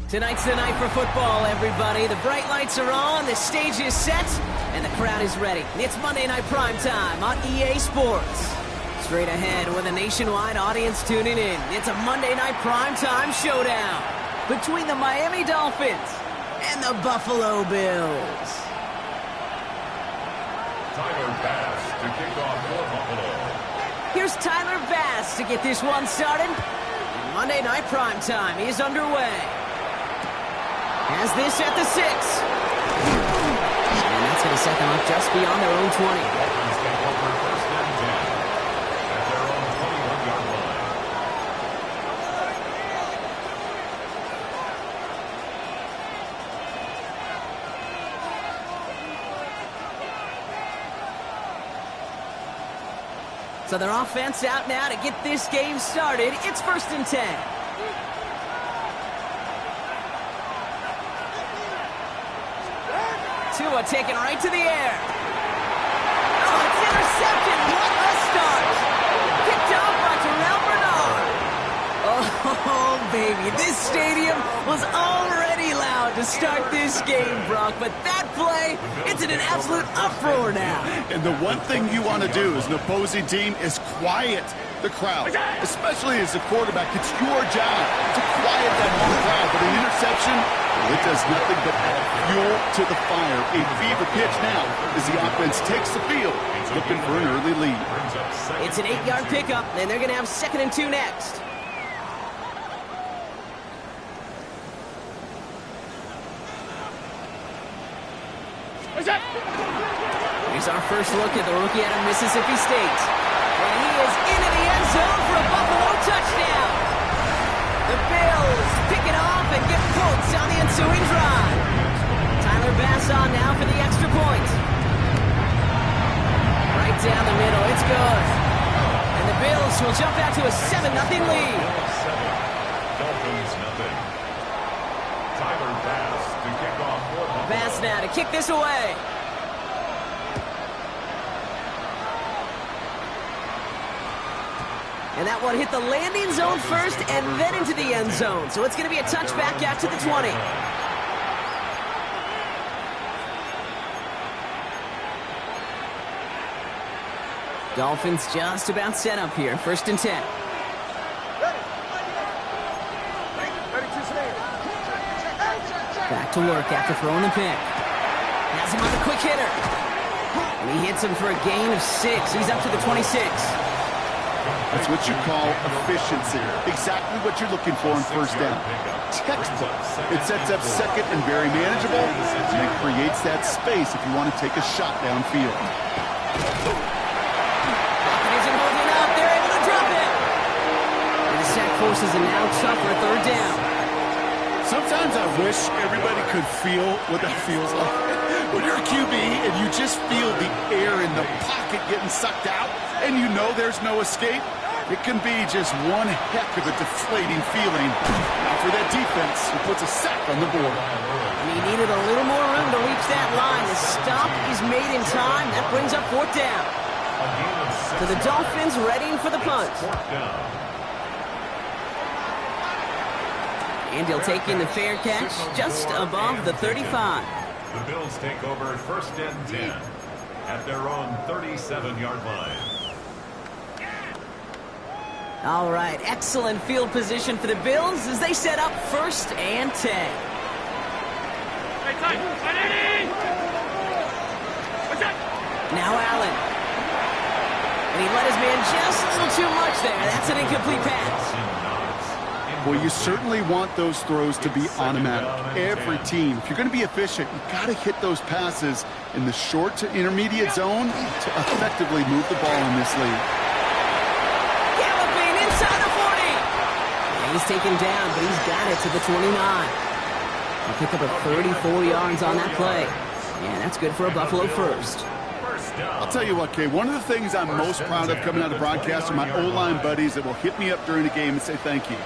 Tonight's the night for football, everybody. The bright lights are on, the stage is set, and the crowd is ready. It's Monday Night Primetime on EA Sports. Straight ahead with a nationwide audience tuning in. It's a Monday Night Primetime showdown between the Miami Dolphins and the Buffalo Bills. Tyler Bass to kick off for Buffalo. Here's Tyler Bass to get this one started. Monday Night Primetime is underway. Has this at the 6. And that's going to set them up just beyond their own 20. Dolphins take over first and 10 at their own 21-yard line. So their offense out now to get this game started. It's first and 10. Tua taken right to the air. Oh, it's intercepted. What a start. Picked off by Terrell Bernard. Oh, baby. This stadium was already loud to start this game, Brock. But that play, it's in an absolute uproar now. And the one thing you want to do as an opposing team is quiet the crowd, especially as a quarterback. It's your job to quiet that whole crowd. But an interception, well, it does nothing but add fuel to the fire. A fever pitch now as the offense takes the field, looking for an early lead. It's an 8-yard pickup, and they're going to have 2nd and 2 next. Here's our first look at the rookie out of Mississippi State. And he is into the end zone for a Buffalo touchdown. The Bills pick it off and get points on the ensuing drive. Tyler Bass on now for the extra point. Right down the middle, it's good. And the Bills will jump out to a 7-0 lead. Dolphins nothing. Tyler Bass to kick off for Buffalo. Bass now to kick this away. And that one hit the landing zone first and then into the end zone. So it's going to be a touchback out to the 20. Dolphins just about set up here. 1st and 10. Back to work after throwing the pick. Has him on the quick hitter. And he hits him for a gain of 6. He's up to the 26. That's what you call efficiency. Exactly what you're looking for on first down. Textbook. It sets up second and very manageable, and it creates that space if you want to take a shot downfield. Pocket isn't holding up. They're able to drop it. And the sack forces a now tougher 3rd down. Sometimes I wish everybody could feel what that feels like. When you're a QB and you just feel the air in the pocket getting sucked out and you know there's no escape, it can be just one heck of a deflating feeling. Now for that defense, who puts a sack on the board. And he needed a little more room to reach that line. The stop is made in time. That brings up 4th down. So the Dolphins readying for the punt. And he'll take in the fair catch just above the 35. The Bills take over 1st and 10 at their own 37-yard line. All right, excellent field position for the Bills as they set up 1st and 10. Now Allen. And he let his man just a little too much there. That's an incomplete pass. Well, you certainly want those throws to be automatic. Every team, if you're going to be efficient, you've got to hit those passes in the short to intermediate zone to effectively move the ball in this league. Galloping inside the 40. And he's taken down, but he's got it to the 29. He'll pick up a 34 yards on that play. Yeah, that's good for a Buffalo first. I'll tell you what, Kay, one of the things I'm most proud of coming out of broadcast are my O-line buddies that will hit me up during the game and say thank you.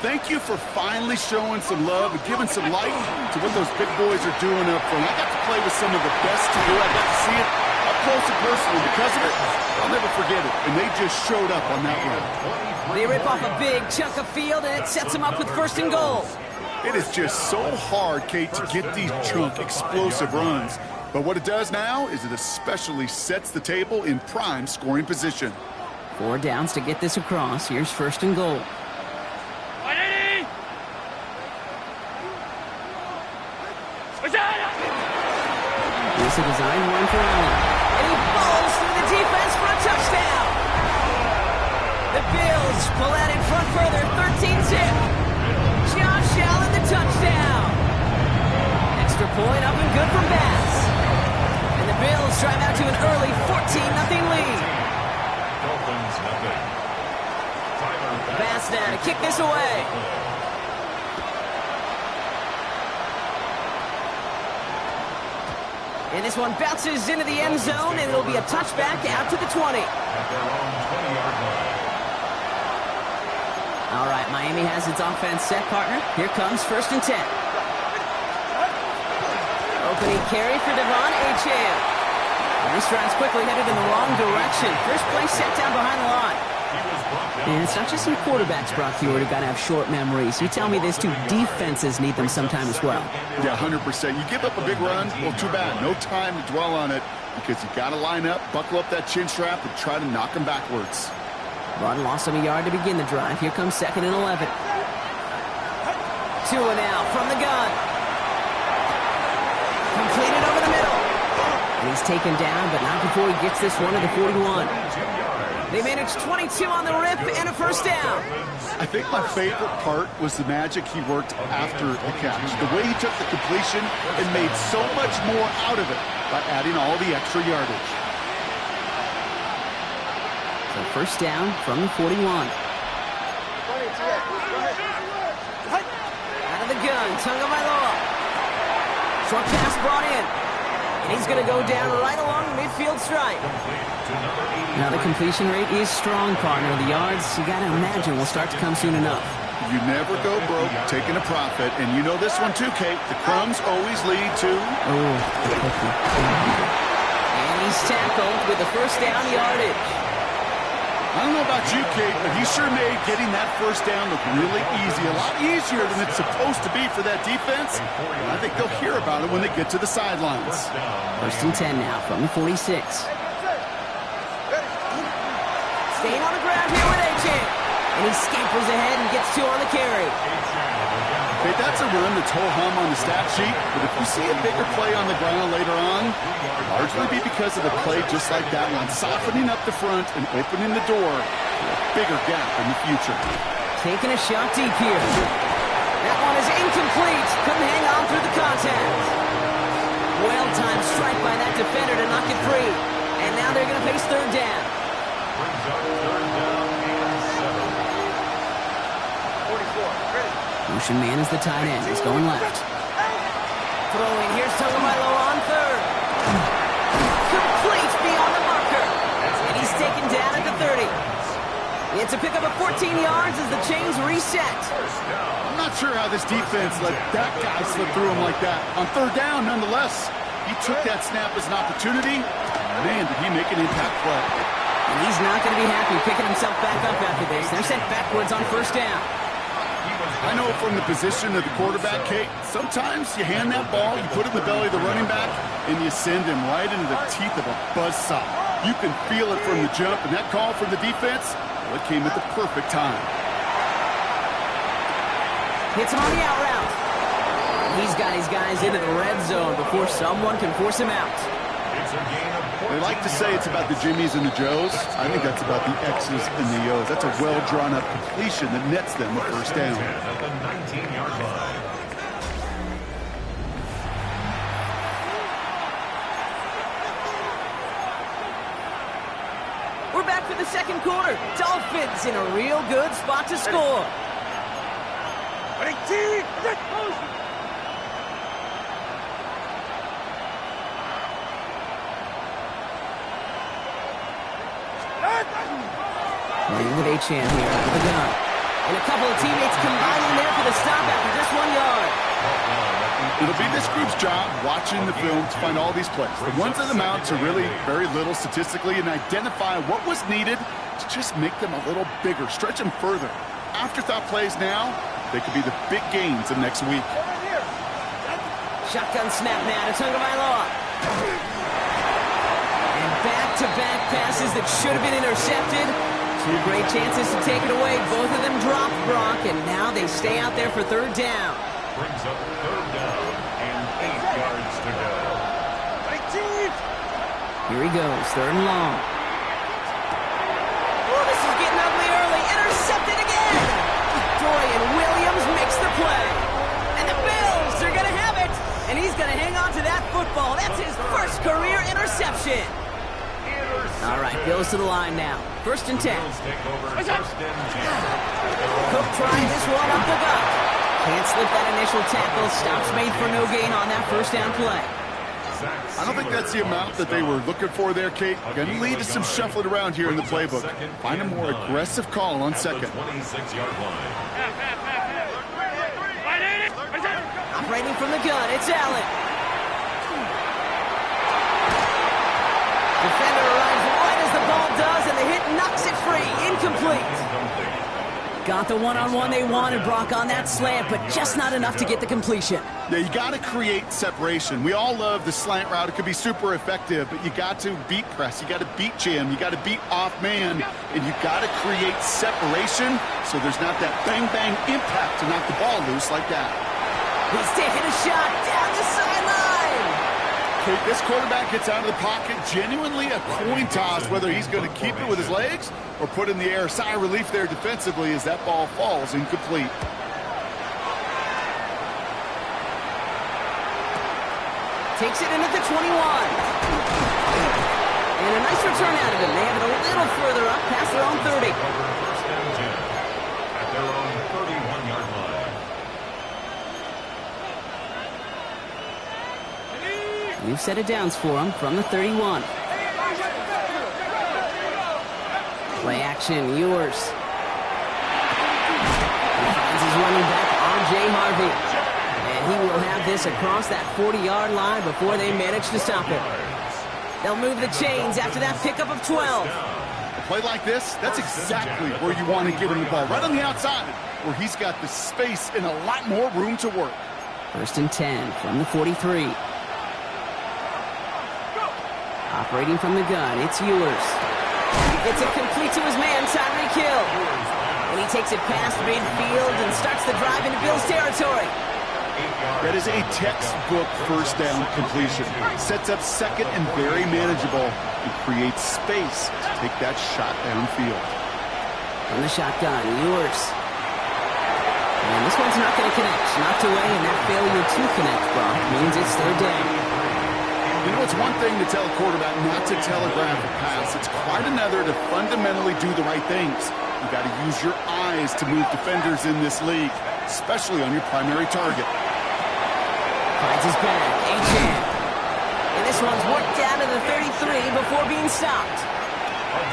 Thank you for finally showing some love and giving some light to what those big boys are doing up front. I got to play with some of the best to do it. I got to see it up close and personal. Because of it, I'll never forget it. And they just showed up on that run. They rip off a big chunk of field, and it sets them up with 1st and goal. It is just so hard, Kate, to get these chunk, explosive runs. But what it does now is it especially sets the table in prime scoring position. 4 downs to get this across. Here's 1st and goal. Here's a design run for Allen. And he falls through the defense for a touchdown. The Bills pull out in front further, 13-zip. Josh Allen, the touchdown. Extra point up and good from Bass. And the Bills drive out to an early 14-0 lead. Dolphins nothing. Bass now to kick this away. And this one bounces into the end zone, and it'll be a touchback out to the 20. At their own 20-yard line. All right, Miami has its offense set, partner. Here comes 1st and 10. Opening carry for Devon Achane. This drive's quickly headed in the wrong direction. First play set down behind the line. And it's not just some quarterbacks, Brock Huard, who got to have short memories. You tell me these 2 defenses need them sometime as well. Yeah, 100%. You give up a big run, well, too bad. No time to dwell on it because you got to line up, buckle up that chin strap, and try to knock them backwards. Run loss of a yard to begin the drive. Here comes 2nd and 11. 2 and out from the gun. Completed over the middle. And he's taken down, but not before he gets this one to the 41. They managed 22 on the rip and a 1st down. I think my favorite part was the magic he worked after the catch. The way he took the completion and made so much more out of it by adding all the extra yardage. So 1st down from the 41. Out of the gun, Tagovailoa. Short pass brought in. And he's going to go down right along the midfield stripe. Now the completion rate is strong, partner. The yards, you got to imagine, will start to come soon enough. You never go broke taking a profit. And you know this one too, Kate. The crumbs always lead to... And he's tackled with the 1st down yardage. I don't know about you, Kate, but he sure made getting that 1st down look really easy. A lot easier than it's supposed to be for that defense. And I think they'll hear about it when they get to the sidelines. 1st and 10 now from the 46. Staying on the ground here with Achane. And he scampers ahead and gets 2 on the carry. Okay, that's a run that's ho-hum on the stat sheet, but if you see a bigger play on the ground later on, it'll largely be because of a play just like that one, softening up the front and opening the door for a bigger gap in the future. Taking a shot deep here. That one is incomplete. Couldn't hang on through the contact. Well-timed strike by that defender to knock it free. And now they're going to face 3rd down. Brings up 3rd down and 7. Motion man is the tight end. He's going left. Throwing. Here's Tagovailoa on 3rd. Complete beyond the marker. And he's taken down at the 30. It's a pickup of 14 yards as the chains reset. I'm not sure how this defense let that guy slip through him like that. On 3rd down, nonetheless, he took that snap as an opportunity. Man, did he make an impact play. And he's not going to be happy picking himself back up after this. They're sent backwards on 1st down. I know from the position of the quarterback, Kate, sometimes you hand that ball, you put it in the belly of the running back, and you send him right into the teeth of a buzzsaw. You can feel it from the jump, and that call from the defense, well, it came at the perfect time. Hits him on the out route. He's got his guys into the red zone before someone can force him out. It's a gain of 14. They like to say it's about the Jimmies and the Joes. I think that's about the X's and the O's. That's a well-drawn-up completion that nets them a 1st down. At the 19-yard line. We're back for the 2nd quarter. Dolphins in a real good spot to score. Playing with Achane here out of the gun. And a couple of teammates combining there for the stop after just 1 yard. It'll be this group's job watching the film to find all these plays. The ones that amount to really very little statistically and identify what was needed to just make them a little bigger, stretch them further. Afterthought plays now, They could be the big gains of next week. Shotgun snap now to Tagovailoa. And back-to-back passes that should have been intercepted. Two great chances to take it away. Both of them dropped, Brock, and now they stay out there for third down. Brings up third down and 8 yards to go. Here he goes, third and long. Oh, this is getting ugly early. Intercepted again. Dorian Williams makes the play. And the Bills are going to have it. And he's going to hang on to that football. That's his first career interception. All right, Bills to the line now. First and 10. Cook trying this one up the gut. Can't slip that initial tackle. Stops made for no gain on that first down play. I don't think that's the amount that they were looking for there, Kate. Going to lead to some shuffling around here in the playbook. Find a more aggressive call on second. Operating from the gun, it's Allen. Defender arrives right as the ball does, and the hit knocks it free. Incomplete. Got the one-on-one they wanted, Brock, on that slant, but just not enough to get the completion. Yeah, you got to create separation. We all love the slant route. It could be super effective, but you got to beat press. You got to beat jam. You got to beat off man, and you got to create separation so there's not that bang-bang impact to knock the ball loose like that. He's taking a shot down the sideline. Okay, this quarterback gets out of the pocket, genuinely a coin toss, whether he's going to keep it with his legs or put in the air. Sigh of relief there defensively as that ball falls incomplete. Takes it in at the 21. And a nice return out of him. They have it a little further up past their own 30. First and 10 at their own 31-yard line. New set of downs for him from the 31. Play action, Ewers. He finds his running back, R.J. Harvey. And he will have this across that 40-yard line before they manage to stop it. They'll move the chains after that pickup of 12. A play like this, that's exactly where you want to get him the ball, right on the outside, where he's got the space and a lot more room to work. First and 10 from the 43. Operating from the gun, it's Ewers. He gets it complete to his man, Tyreek Hill. And he takes it past midfield and starts the drive into Bills territory. That is a textbook first down completion. Sets up second and very manageable and creates space to take that shot downfield. From the shotgun, Ewers. And this one's not going to connect. Knocked away, and that failure to connect, Brock, means it's third down. You know, it's one thing to tell a quarterback not to telegraph a pass. It's quite another to fundamentally do the right things. You got to use your eyes to move defenders in this league, especially on your primary target. Finds his back, Achane. And this one's worked down to the 33 before being stopped.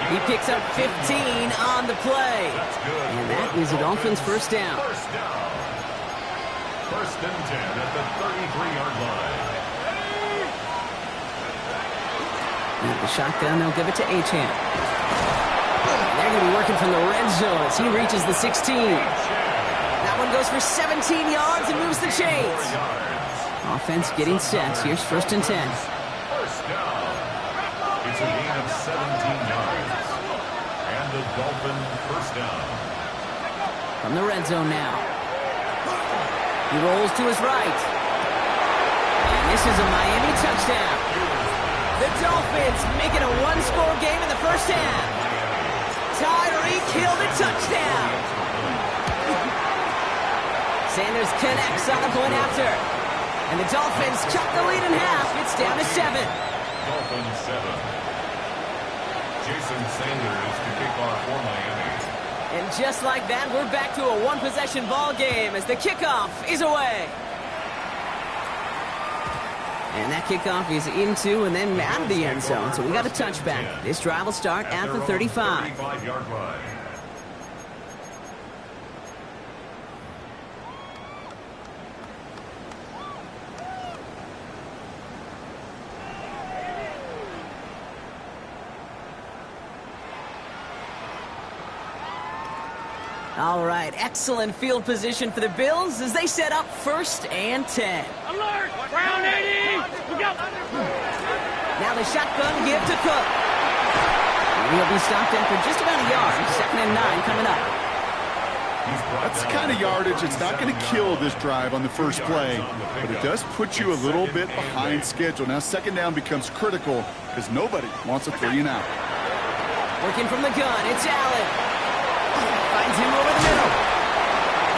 He picks up 15 on the play. And that is a Dolphins first down. First and 10 at the 33-yard line. Now the shotgun, they'll give it to Achane. They're going to be working from the red zone as he reaches the 16. That one goes for 17 yards and moves the chains. Offense getting set. Here's first and 10. First down. It's a gain of 17 yards. And the Dolphin first down. From the red zone now. He rolls to his right. And this is a Miami touchdown. The Dolphins make it a one-score game in the first half. Tyreek Hill the touchdown. Sanders connects on the point after. And the Dolphins cut the lead in half. It's down to 7. Dolphins 7. Jason Sanders to kick off for Miami. And just like that, we're back to a one-possession ball game as the kickoff is away. And that kickoff is into and then out of the end zone. So we got a touchback. This drive will start at the 35. 35-yard line. All right, excellent field position for the Bills as they set up 1st and 10. Alert! Ground 80! Look out! Now the shotgun give to Cook. He'll be stopped after just about a yard. 2nd and 9 coming up. That's the kind of yardage. It's not going to kill this drive on the first play, but it does put you a little bit behind schedule. Now 2nd down becomes critical because nobody wants a 3 and out. Working from the gun, it's Allen. Finds him over the middle.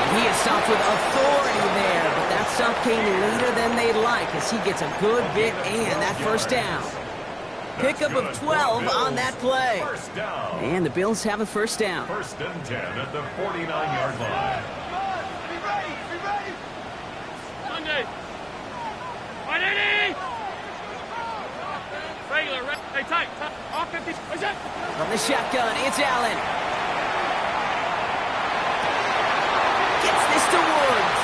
And he is stopped with authority there, but that stop came later than they'd like as he gets a good bit and that 1st down. Pickup of 12 on that play. And the Bills have a 1st down. 1st and 10 at the 49-yard line. Be ready! Sunday! 180! Regular, hey, tight, off 50, what's that? From the shotgun, it's Allen. Gets this to Woods.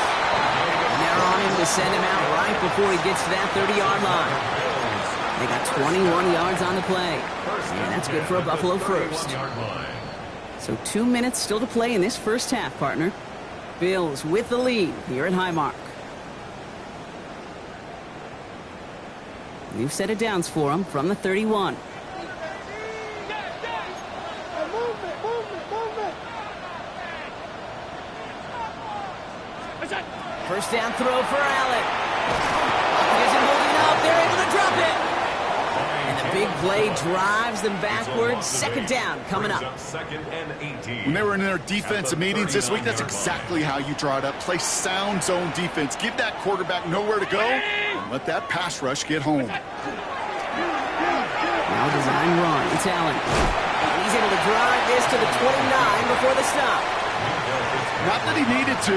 And they're on him to send him out right before he gets to that 30-yard line. They got 21 yards on the play. And that's good for a Buffalo first. So 2 minutes still to play in this first half, partner. Bills with the lead here at Highmark. New set of downs for them from the 31. First down throw for Allen. He isn't holding up. They're able to drop it. And the big play drives them backwards. 2nd down coming up. 2nd and 18. When they were in their defensive meetings this week, that's exactly how you draw it up. Play sound zone defense. Give that quarterback nowhere to go and let that pass rush get home. Now design run. It's Allen. He's able to drive this to the 29 before the stop. Not that he needed to,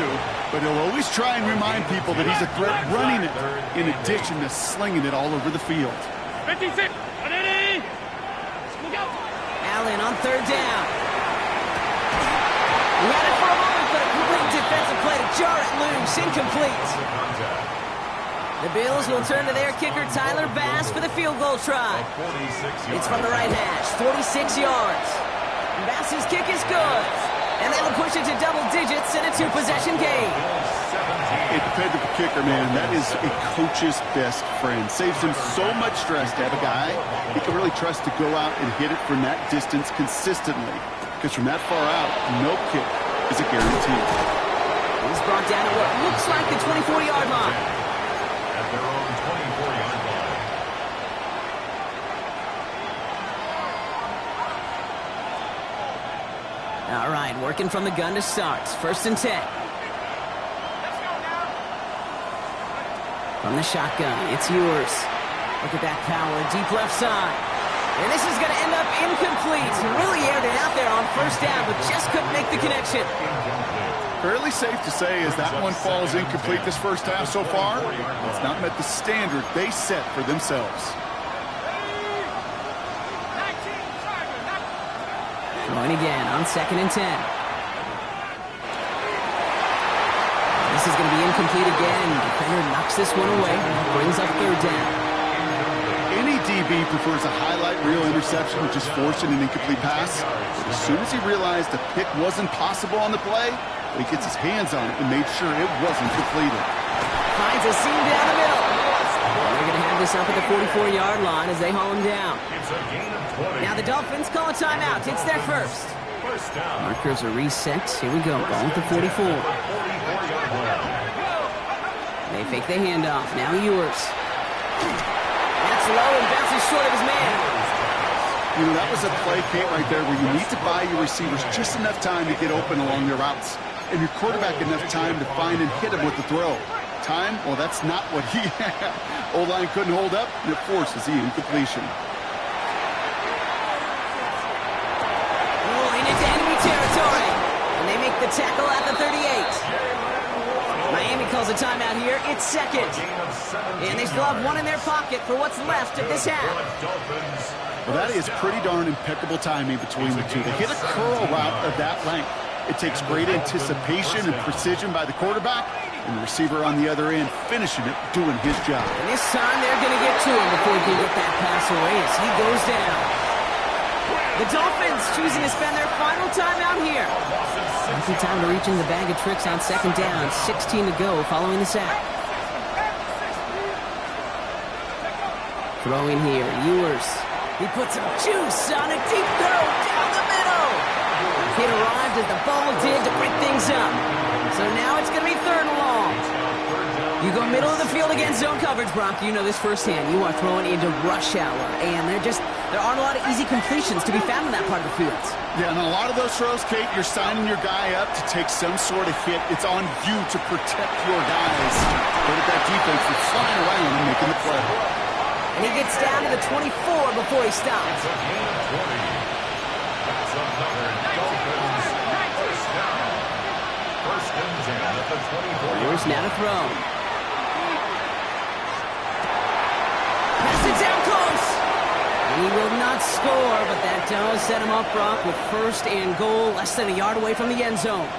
but he'll always try and remind people that he's a threat running it in addition to slinging it all over the field. 56, 180! Look out! Allen on 3rd down. He had it for a moment, but a complete defensive play to jar it loose. Incomplete. The Bills will turn to their kicker, Tyler Bass, for the field goal try. It's from the right hash, 46 yards. Bass's kick is good. And that'll push it to double digits in a 2-possession game. A dependable kicker, man, that is a coach's best friend. Saves him so much stress to have a guy he can really trust to go out and hit it from that distance consistently. Because from that far out, no kick is a guarantee. He's brought down at what looks like the 24-yard line. At their own 24-yard line. All right, working from the gun to start. 1st and 10. From the shotgun, it's yours. Look at that power, deep left side. And this is going to end up incomplete. Really aired it out there on 1st down, but just couldn't make the connection. Fairly safe to say as that one falls incomplete this first half so far, it's not met the standard they set for themselves. Going again on 2nd and 10. This is going to be incomplete again. Defender knocks this one away. Brings up 3rd down. Any DB prefers a highlight reel interception, which is forcing an incomplete pass. But as soon as he realized a pick wasn't possible on the play, he gets his hands on it and made sure it wasn't completed. Finds a seam down the middle. They're going to have this up at the 44-yard line as they haul him down. It's a gain of 20. Now the Dolphins call a timeout. It's their first. First down. Markers are reset. Here we go. Ball with the 44. 44-yard line. They fake the handoff. Now yours. That's low and bounces short of his man. You know, that was a play, Kate, right there where you need to buy your receivers just enough time to get open along their routes. And your quarterback enough time to find and hit him with the throw. Time? Well, that's not what he had. O-line couldn't hold up, and it forces the incompletion. Rolling into enemy territory. And they make the tackle at the 38. Miami calls a timeout here. It's 2nd. And they still have one in their pocket for what's left of this half. Well, that is pretty darn impeccable timing between the two. They hit a curl route of that length. It takes great anticipation and precision by the quarterback, and the receiver on the other end finishing it, doing his job. And this time they're going to get to him before he can get that pass away as he goes down. The Dolphins choosing to spend their final time out here. Taking time to reach in the bag of tricks on second down. 16 to go following the sack. Throwing here, Ewers. He puts some juice on a deep throw down the middle. It arrived as the ball did to break things up. So now it's going to be third and long. You go middle of the field against zone coverage, Brock. You know this firsthand. You are throwing into rush hour, and there aren't a lot of easy completions to be found in that part of the field. Yeah, and a lot of those throws, Kate, you're signing your guy up to take some sort of hit. It's on you to protect your guys. But at that defense, it's flying around and making the play. And he gets down to the 24 before he stops. It's a gain of 20. That's another Dolphins first down. First and 10 at the 24. Here's now to throw. Pass it down close. And he will not score, but that does set him up, Brock, with first and goal, less than a yard away from the end zone.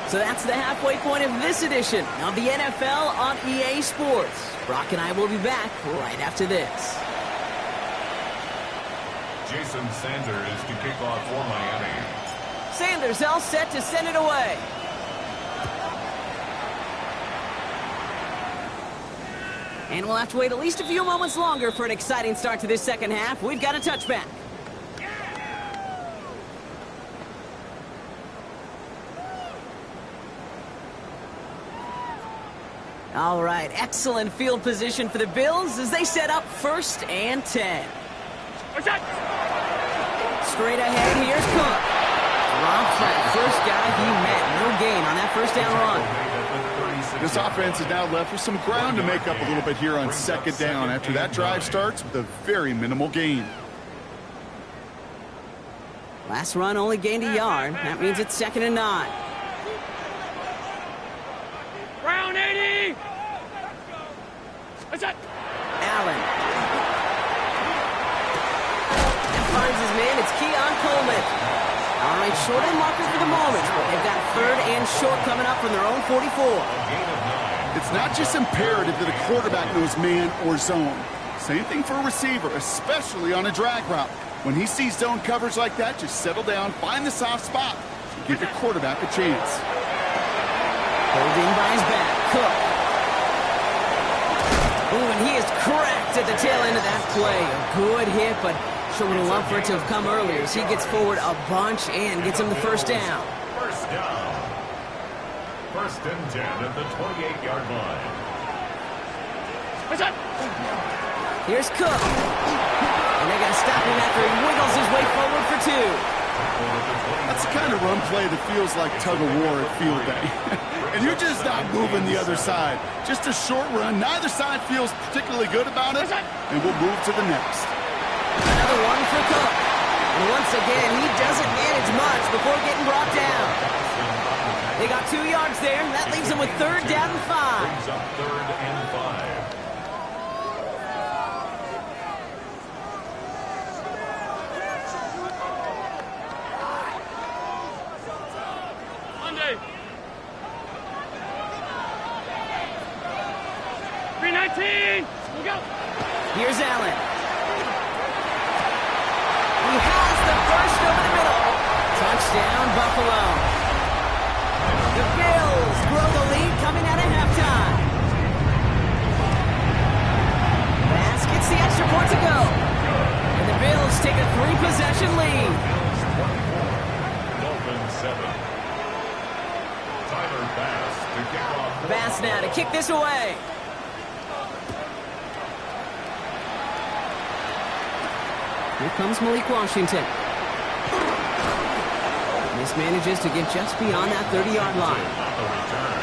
So that's the halfway point of this edition of the NFL on EA Sports. Brock and I will be back right after this. Jason Sanders to kick off for Miami. Sanders all set to send it away. And we'll have to wait at least a few moments longer for an exciting start to this second half. We've got a touchback. All right, excellent field position for the Bills as they set up first and 10. Straight ahead, here's Cook. Drops that first guy he met. No gain on that first down run. This offense is now left with some ground to make up a little bit here on second down after that drive starts with a very minimal gain. Last run only gained a yard. That means it's second and 9. Brown 80! Allen. And finds his man. It's Keon Coleman. All right, short of the marker for the moment, but they've got third and short coming up from their own 44. It's not just imperative that a quarterback knows man or zone. Same thing for a receiver, especially on a drag route. When he sees zone coverage like that, just settle down, find the soft spot, and give your quarterback a chance. Holding by his back, Cook. Ooh, and he is cracked at the tail end of that play. A good hit, but sure would have loved for it to have come earlier as he gets forward a bunch and gets him the first down. First down. First and 10 at the 28-yard line. Here's Cook. And they're going to stop him after he wiggles his way forward for 2. That's the kind of run play that feels like tug-of-war at field day. And you're just not moving the other side. Just a short run. Neither side feels particularly good about it. And we'll move to the next. Another one for Cook. And once again, he doesn't manage much before getting brought down. They got 2 yards there. That leaves them with third down and 5. Brings up third and 5. Monday. 319. We'll go. Here's Allen. He has the first over the middle. Touchdown, Buffalo. The Bills grow the lead coming out of halftime. Bass gets the extra point to go. And the Bills take a 3-possession lead. Dolphins 7. Tyler Bass to kick off. Bass now to kick this away. Here comes Malik Washington. Mismanages to get just beyond that 30-yard line. On the return,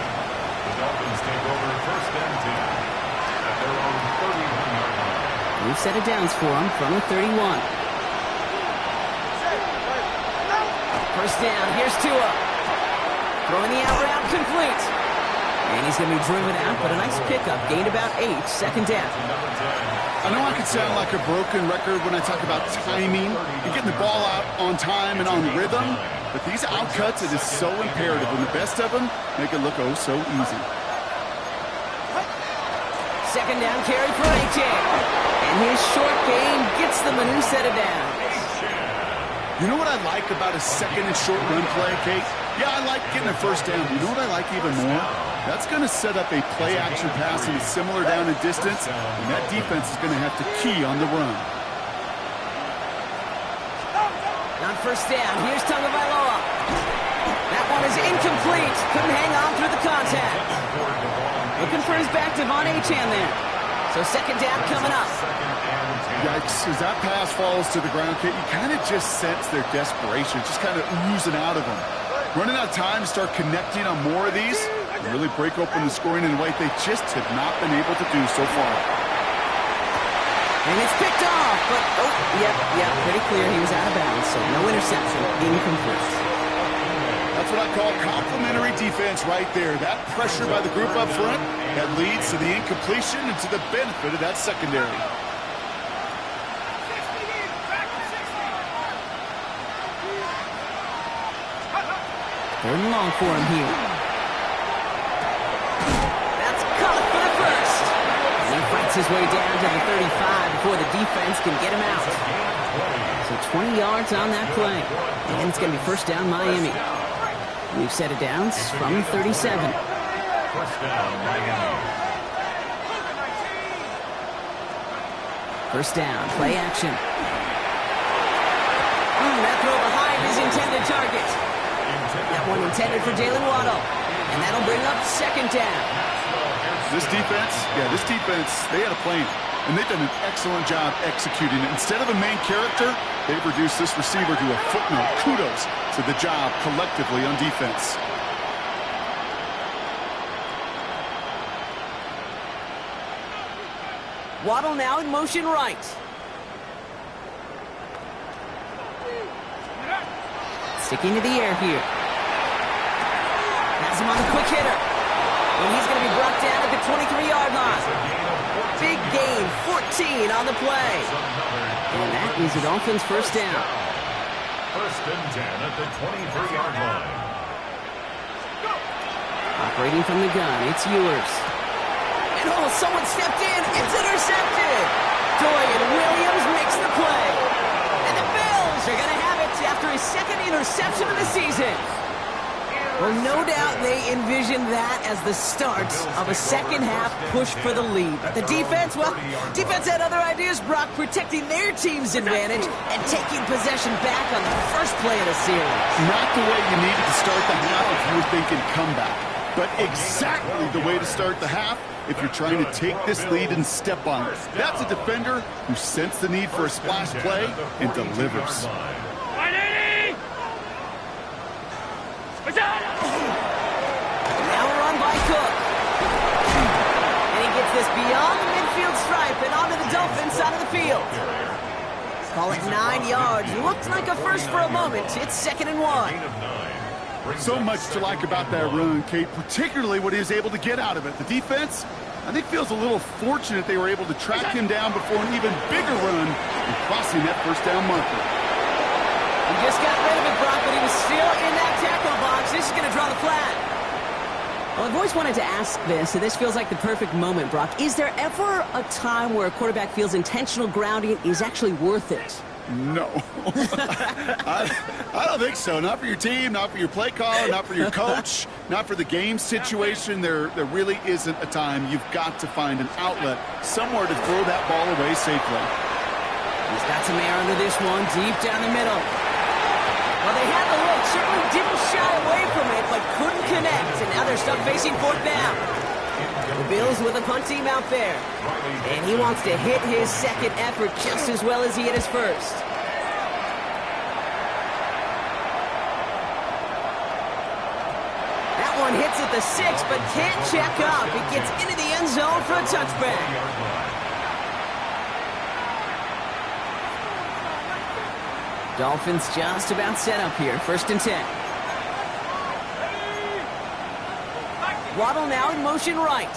the Dolphins take over first and 10 at their own 31-yard line. New set of downs for him from the 31. First down, here's Tua. Throwing the out route complete. And he's going to be driven out, but a nice pickup. Gained about 8, second down. Number 10. I know I could sound like a broken record when I talk about timing and getting the ball out on time and on rhythm, but these outcuts, it is so imperative. And the best of them make it look oh so easy. Second down carry for AJ. And his short game gets them a new set of downs. You know what I like about a second and short run play, Kate? Yeah, I like getting a first down. You know what I like even more? That's going to set up a play-action pass in a similar down and distance, and that defense is going to have to key on the run. On first down, here's Tagovailoa. That one is incomplete. Couldn't hang on through the contact. Looking for his back, Devon Achane there. So second down coming up. Yikes, as that pass falls to the ground, Kate, you kind of just sense their desperation, just kind of oozing out of them. Running out of time to start connecting on more of these and really break open the scoring in a way they just have not been able to do so far. And it's picked off, but, yep, pretty clear he was out of bounds, so no interception, incomplete. That's what I call complimentary defense right there. That pressure by the group up front, that leads to the incompletion and to the benefit of that secondary. Third and long for him here. That's caught for the first. And he fights his way down to the 35 before the defense can get him out. So 20 yards on that play. And it's going to be first down Miami. We've set it downs from 37. First down, Miami. First down, play action. That throw behind his intended target. That one intended for Jalen Waddle. And that'll bring up second down. This defense, they had a plan. And they've done an excellent job executing it. Instead of a main character, they've reduced this receiver to a footnote. Kudos to the job collectively on defense. Waddle now in motion right. Sticking to the air here. Has him on the quick hitter. And he's going to be brought down at the 23-yard line. Big gain, 14 on the play. And that is the Dolphins' first down. First and 10 at the 23-yard line. Operating from the gun, it's Ewers. And someone stepped in. It's intercepted. Dorian Williams makes the play. And the Bills are going to have it after his second interception of the season. Well, no doubt they envisioned that as the start of a second-half push for the lead. But the defense, defense had other ideas, Brock, protecting their team's advantage and taking possession back on the first play of the series. Not the way you needed to start the half if you were thinking comeback, but exactly the way to start the half if you're trying to take this lead and step on it. That's a defender who sensed the need for a splash play and delivers. Now run by Cook. And he gets this beyond the midfield stripe and onto the Dolphins side of the field. Call it 9 yards. Looked like a first for a moment. It's second and 1. So much to like about that run, Kate, particularly what he was able to get out of it. The defense, I think, feels a little fortunate they were able to track him down before an even bigger run and crossing that first down marker. He just got rid of it, Brock, but he was still in that tackle box. This is going to draw the flag. Well, I've always wanted to ask this, and this feels like the perfect moment, Brock. Is there ever a time where a quarterback feels intentional grounding is actually worth it? No. I don't think so. Not for your team, not for your play caller, not for your coach, not for the game situation. There really isn't a time. You've got to find an outlet, somewhere to throw that ball away safely. He's got some air under this one, deep down the middle. Well, they had the look, certainly didn't shy away from it, but couldn't connect, and now they're stuck facing fourth down. The Bills with a punt team out there, and he wants to hit his second effort just as well as he hit his first. That one hits at the 6, but can't check up. It gets into the end zone for a touchback. Dolphins just about set up here. First and 10. Waddle now in motion right.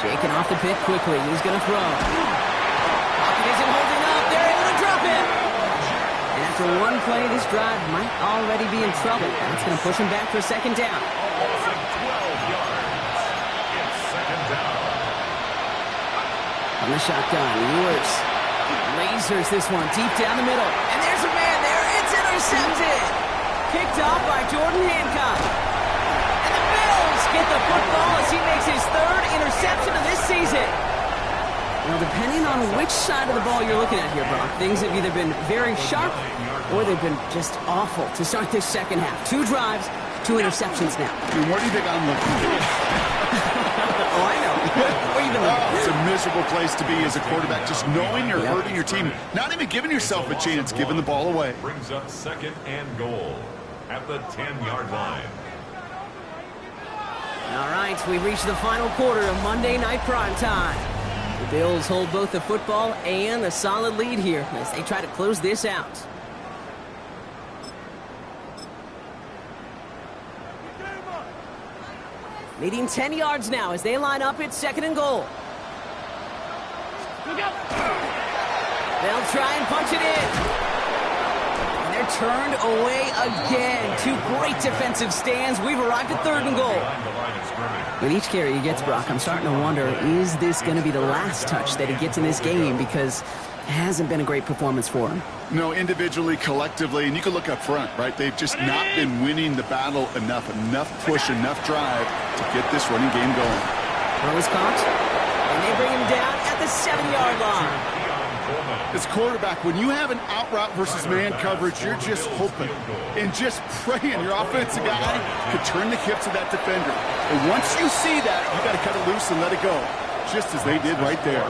Shaking off the pick quickly. He's going to throw. Pocket isn't holding up. They're able to drop him. And after one play, this drive might already be in trouble. That's going to push him back for second down. 12 yards. It's second down. On the shotgun, Ewers lasers this one deep down the middle. And there's a man there. It's intercepted. Picked off by Jordan Hancock. And the Bills get the football as he makes his third interception of this season. Well, depending on which side of the ball you're looking at here, Brock, things have either been very sharp or they've been just awful to start this second half. 2 drives, 2 interceptions now. Dude, what do you think I'm looking for? Oh, I know. What are you doing? It's a miserable place to be as a quarterback, just knowing you're hurting your team, not even giving yourself a chance, giving the ball away. Brings up 2nd and goal at the 10-yard line. All right, we've reached the final quarter of Monday Night Primetime. The Bills hold both the football and a solid lead here as they try to close this out. Leading 10 yards now as they line up at 2nd and goal. Look out! They'll try and punch it in. And they're turned away again. 2 great defensive stands. We've arrived at 3rd and goal. With each carry he gets, Brock, I'm starting to wonder, is this going to be the last touch that he gets in this game? Because it hasn't been a great performance for him. No, individually, collectively, and you can look up front, right? They've just not been winning the battle enough push, enough drive to get this running game going. Throw is caught, and they bring him down at the 7-yard line. As quarterback, when you have an out route versus man coverage, you're just hoping and just praying your offensive guy could turn the hips of that defender. And once you see that, you got to cut it loose and let it go, just as they did right there.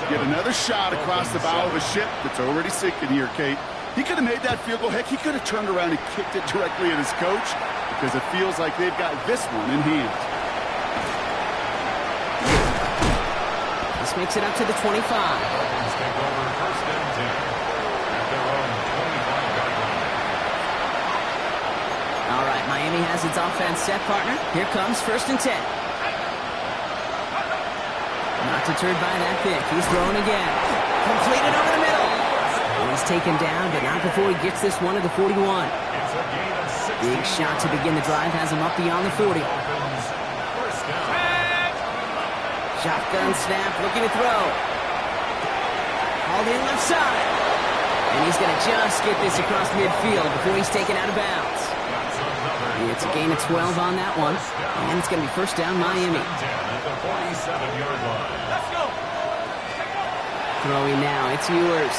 Get another shot across the bow of a ship that's already sinking here, Kate. He could have made that field goal. Heck, he could have turned around and kicked it directly at his coach because it feels like they've got this one in hand. This makes it up to the 25. Take over 1st and 10 at their own 25-yard line. All right, Miami has its offense set, partner. Here comes 1st and 10. Not deterred by that pick. He's throwing again. Completed over the middle. And he's taken down, but not before he gets this one to the 41. It's a gain of 16 Big shot to begin the drive has him up beyond the 40. Dolphins, 1st down. Shotgun snap, looking to throw. Hauled in left side. And he's going to just get this across midfield before he's taken out of bounds. It's a gain of 12 on that one. And it's going to be 1st down Miami. At the 47-yard line. Let's go! Throwing now, it's Ewers.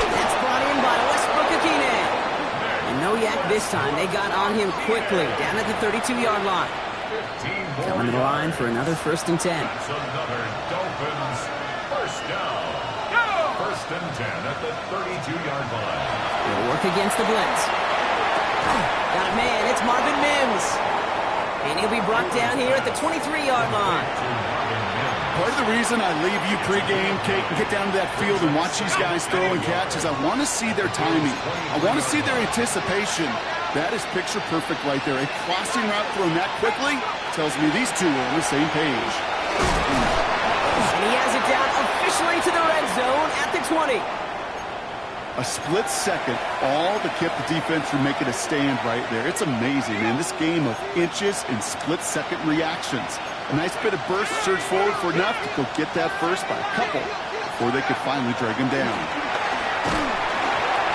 That's brought in by Westbrook-Ikhine. And no yak this time. They got on him quickly, down at the 32-yard line. Coming to the line for another 1st and 10. That's another Dolphins 1st down. 1st and 10 at the 32-yard line. They'll work against the blitz. Got a man, it's Marvin Mims. And he'll be brought down here at the 23-yard line. Part of the reason I leave you pregame, Kate, and get down to that field and watch these guys throw and catch is I want to see their timing. I want to see their anticipation. That is picture perfect right there. A crossing route thrown that quickly tells me these two are on the same page. And he has it down officially to the red zone at the 20. A split second, all to keep the defense from making a stand right there. It's amazing, man. This game of inches and split-second reactions. A nice bit of burst, surge forward for enough to go get that first by a couple before they could finally drag him down.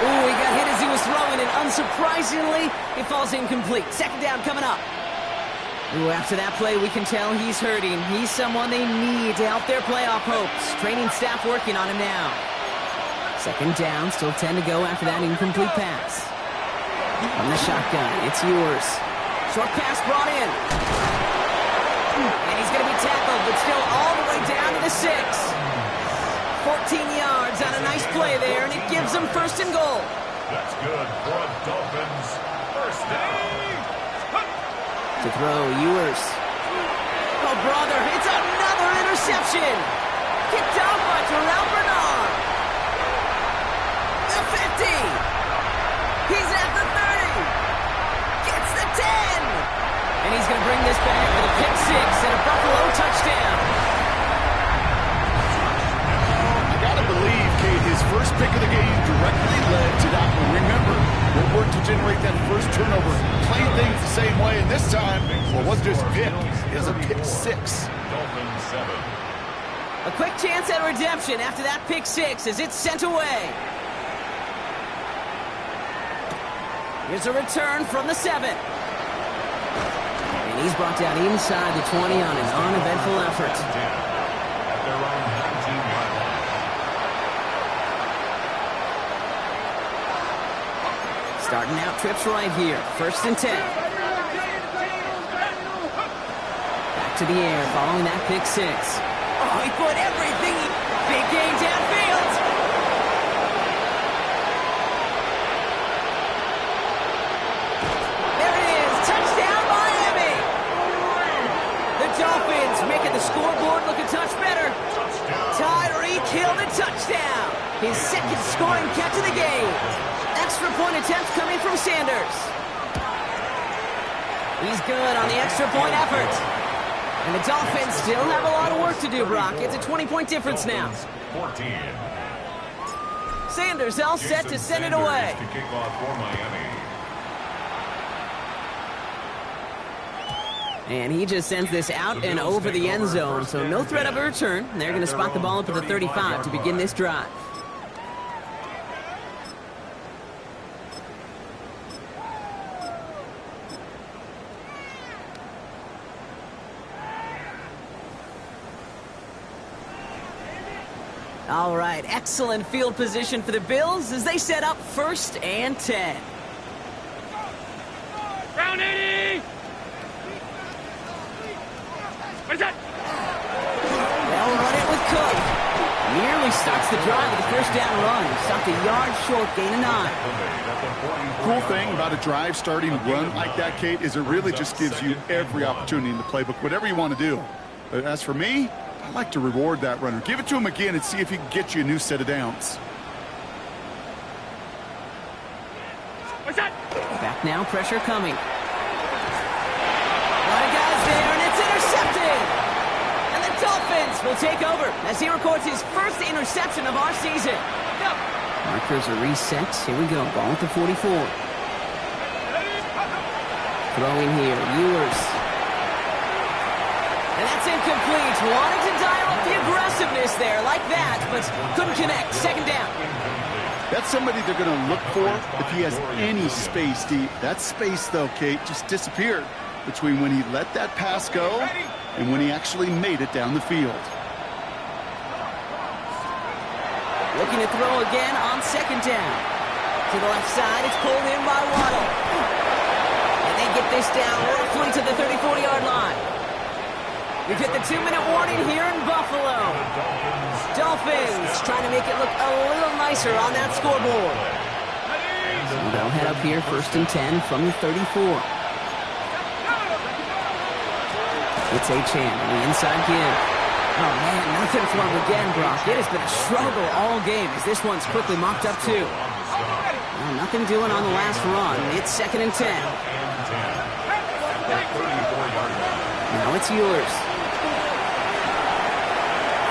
Ooh, he got hit as he was throwing, and unsurprisingly, it falls incomplete. 2nd down coming up. Ooh, after that play, we can tell he's hurting. He's someone they need to help their playoff hopes. Training staff working on him now. 2nd down, still 10 to go after that incomplete pass. From the shotgun, it's Ewers. Short pass brought in. And he's going to be tackled, but still all the way down to the 6. 14 yards on a nice play there, and it gives them 1st and goal. That's good for a Dolphins 1st down. To throw, Ewers. Oh, brother, it's another interception. Kicked off by Terrell Bernard. The 50. He's at the 30. Gets the 10. And he's going to bring this back with a pick 6 and a Buffalo touchdown. I got to believe, Kate, his first pick of the game directly led to that one. Remember, what worked to generate that first turnover, playing things the same way, and this time, well, it wasn't just pick, it was a pick 6. Dolphins 7. A quick chance at redemption after that pick six as it's sent away. Here's a return from the 7. And he's brought down inside the 20 on an uneventful effort. At their own 19-yard line. Starting out trips right here. 1st and 10. Back to the air following that pick six. Oh, he put everything. Big game downfield. There it is. Touchdown, Miami. The Dolphins making the scoreboard look a touch better. Tyreek Hill the touchdown. His second scoring catch of the game. Extra point attempt coming from Sanders. He's good on the extra point effort. And the Dolphins still have a lot of work to do, Brock. It's a 20-point difference now. 14. Sanders all set to send it away. To kick off for Miami. And he just sends this out and over the end zone, so no threat of a return. They're going to spot the ball up at the 35 to begin this drive. All right, excellent field position for the Bills as they set up 1st and 10. Round 80. What is that? They'll run it with Cook. Nearly starts the drive with a 1st down run. Stopped a yard short, gain of 9. Cool thing about a drive starting run like that, Kate, is it really just gives you every opportunity in the playbook, whatever you want to do. But as for me, I like to reward that runner. Give it to him again and see if he can get you a new set of downs. What's that? Back now, pressure coming. A lot of guys there, and it's intercepted. And the Dolphins will take over as he records his first interception of our season. Go. Markers are reset. Here we go. Ball at the 44. Throwing here. Ewers. And that's incomplete. Wanted to dial up the aggressiveness there like that, but couldn't connect. 2nd down. That's somebody they're going to look for if he has any space deep. That space, though, Kate, just disappeared between when he let that pass go and when he actually made it down the field. Looking to throw again on 2nd down. To the left side, it's pulled in by Waddle. And they get this down roughly to the 30-40-yard line. We've hit the 2-minute warning here in Buffalo. Dolphins trying to make it look a little nicer on that scoreboard. So they'll head up here 1st and 10 from the 34. It's Achane on the inside give. Oh, man, nothing for him again, Brock. It has been a struggle all game as this one's quickly mocked up, too. Well, nothing doing on the last run. It's 2nd and 10. Now it's Ewers.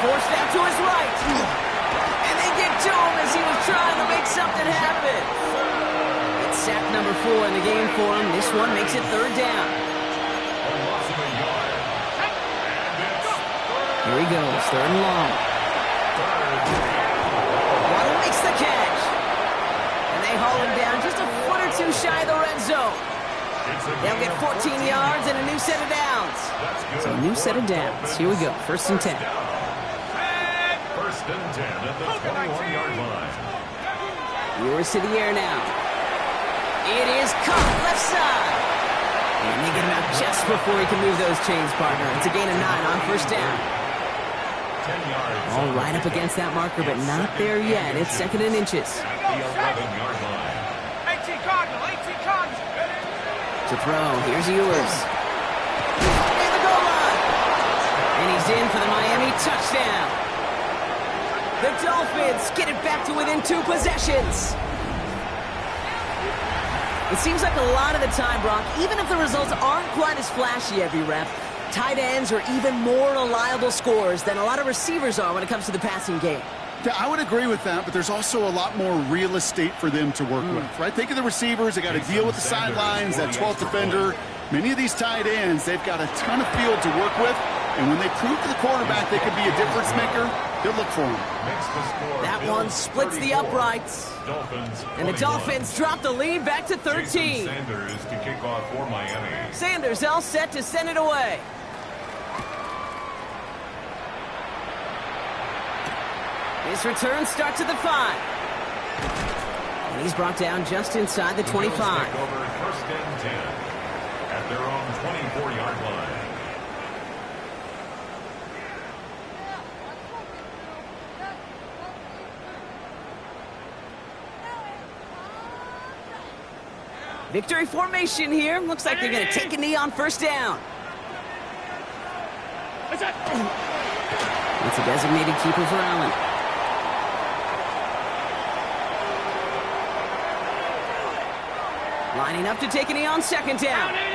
Forced out to his right. And they get to him as he was trying to make something happen. It's sack number 4 in the game for him. This one makes it 3rd down. Here he goes, 3rd and long. Waddle makes the catch. And they haul him down just a foot or two shy of the red zone. They'll get 14 yards and a new set of downs. So a new set of downs. Here we go, 1st and 10. 1st and 10 at the 21-yard line. Ewers to the air now. It is caught left side. And they get him out just before he can move those chains, partner. It's a gain of 9 on 1st down. 10 yards. All right up against that marker, but not there yet. It's 2nd and inches. At the 11-yard line. 18 Cardinal, 18 Cardinal. To throw, here's Ewers. And the goal line. And he's in for the Miami touchdown. The Dolphins get it back to within 2 possessions. It seems like a lot of the time, Brock, even if the results aren't quite as flashy every rep, tight ends are even more reliable scorers than a lot of receivers are when it comes to the passing game. Yeah, I would agree with that, but there's also a lot more real estate for them to work with, right? Think of the receivers. They got to deal with the sidelines, that 12th defender. Many of these tight ends, they've got a ton of field to work with, And when they prove to the quarterback they could be a difference maker, he'll look for him. That one splits the uprights. And the Dolphins drop the lead back to 13. Jason Sanders to kick off for Miami. Sanders all set to send it away. His return starts at the 5. And he's brought down just inside the 25. Take over 1st and 10 at their own 24-yard line. Victory formation here. Looks like they're going to take a knee on 1st down. It's a designated keeper for Allen. Lining up to take a knee on 2nd down.